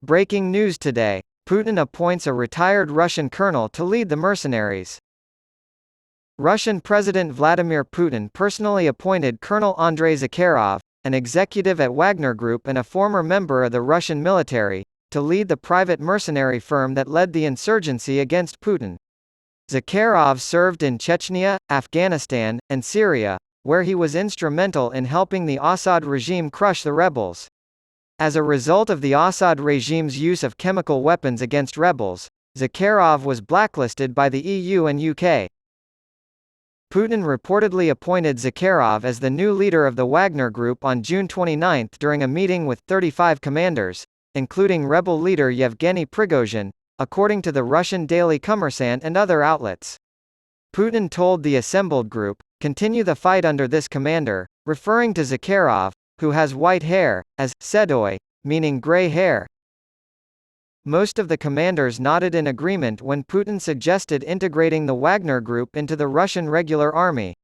Breaking news today. Putin appoints a retired Russian colonel to lead the mercenaries. Russian President Vladimir Putin personally appointed Colonel Andrei Zakharov, an executive at Wagner Group and a former member of the Russian military, to lead the private mercenary firm that led the insurgency against Putin. Zakharov served in Chechnya, Afghanistan, and Syria, where he was instrumental in helping the Assad regime crush the rebels. As a result of the Assad regime's use of chemical weapons against rebels, Zakharov was blacklisted by the EU and UK. Putin reportedly appointed Zakharov as the new leader of the Wagner Group on June 29 during a meeting with 35 commanders, including rebel leader Yevgeny Prigozhin, according to the Russian Daily Kommersant and other outlets. Putin told the assembled group, "Continue the fight under this commander," referring to Zakharov, who has white hair, as "sedoi," meaning gray hair. Most of the commanders nodded in agreement when Putin suggested integrating the Wagner Group into the Russian regular army.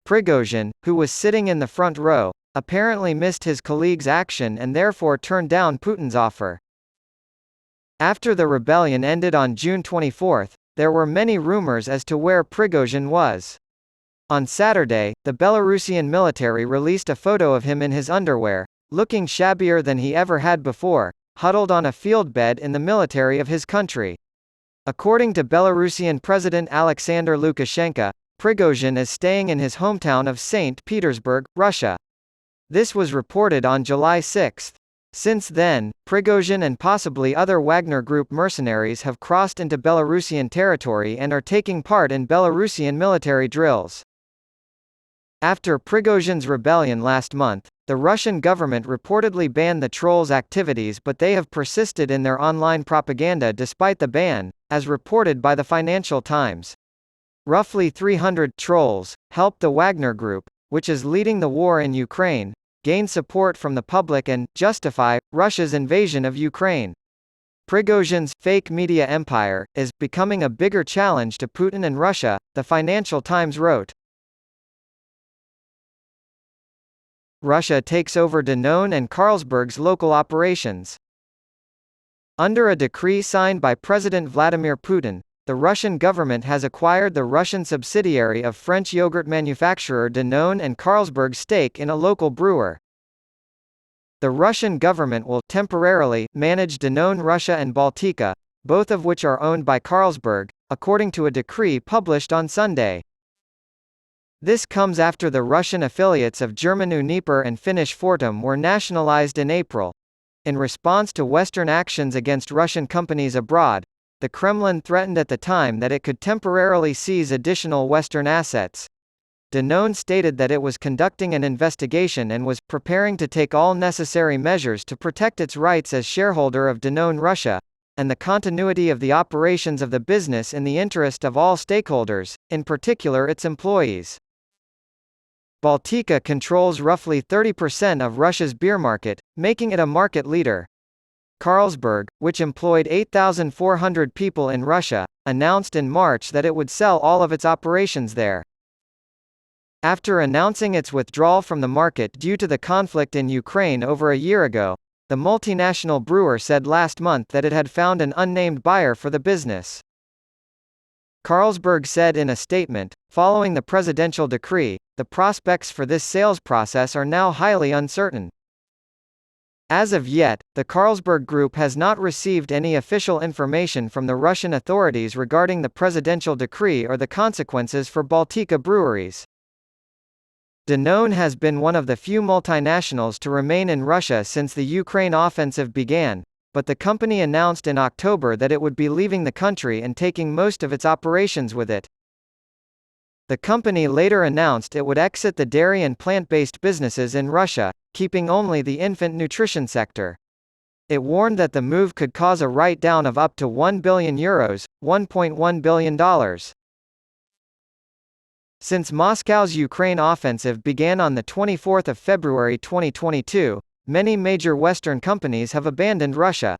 Prigozhin, who was sitting in the front row, apparently missed his colleague's action and therefore turned down Putin's offer. After the rebellion ended on June 24, there were many rumors as to where Prigozhin was. On Saturday, the Belarusian military released a photo of him in his underwear, looking shabbier than he ever had before, huddled on a field bed in the military of his country. According to Belarusian President Alexander Lukashenko, Prigozhin is staying in his hometown of St. Petersburg, Russia. This was reported on July 6. Since then, Prigozhin and possibly other Wagner Group mercenaries have crossed into Belarusian territory and are taking part in Belarusian military drills. After Prigozhin's rebellion last month, the Russian government reportedly banned the trolls' activities, but they have persisted in their online propaganda despite the ban, as reported by the Financial Times. Roughly 300 trolls helped the Wagner Group, which is leading the war in Ukraine, gain support from the public and justify Russia's invasion of Ukraine. Prigozhin's fake media empire is becoming a bigger challenge to Putin and Russia, the Financial Times wrote. Russia takes over Danone and Carlsberg's local operations. Under a decree signed by President Vladimir Putin, the Russian government has acquired the Russian subsidiary of French yogurt manufacturer Danone and Carlsberg's stake in a local brewer. The Russian government will temporarily manage Danone Russia and Baltika, both of which are owned by Carlsberg, according to a decree published on Sunday. This comes after the Russian affiliates of German Uniper and Finnish Fortum were nationalized in April. In response to Western actions against Russian companies abroad, the Kremlin threatened at the time that it could temporarily seize additional Western assets. Danone stated that it was conducting an investigation and was preparing to take all necessary measures to protect its rights as shareholder of Danone Russia, and the continuity of the operations of the business in the interest of all stakeholders, in particular its employees. Baltika controls roughly 30% of Russia's beer market, making it a market leader. Carlsberg, which employed 8,400 people in Russia, announced in March that it would sell all of its operations there. After announcing its withdrawal from the market due to the conflict in Ukraine over a year ago, the multinational brewer said last month that it had found an unnamed buyer for the business. Carlsberg said in a statement, following the presidential decree, the prospects for this sales process are now highly uncertain. As of yet, the Carlsberg Group has not received any official information from the Russian authorities regarding the presidential decree or the consequences for Baltika breweries. Danone has been one of the few multinationals to remain in Russia since the Ukraine offensive began, but the company announced in October that it would be leaving the country and taking most of its operations with it. The company later announced it would exit the dairy and plant-based businesses in Russia, keeping only the infant nutrition sector. It warned that the move could cause a write-down of up to €1 billion, $1.1 billion. Since Moscow's Ukraine offensive began on the 24th of February 2022, many major Western companies have abandoned Russia.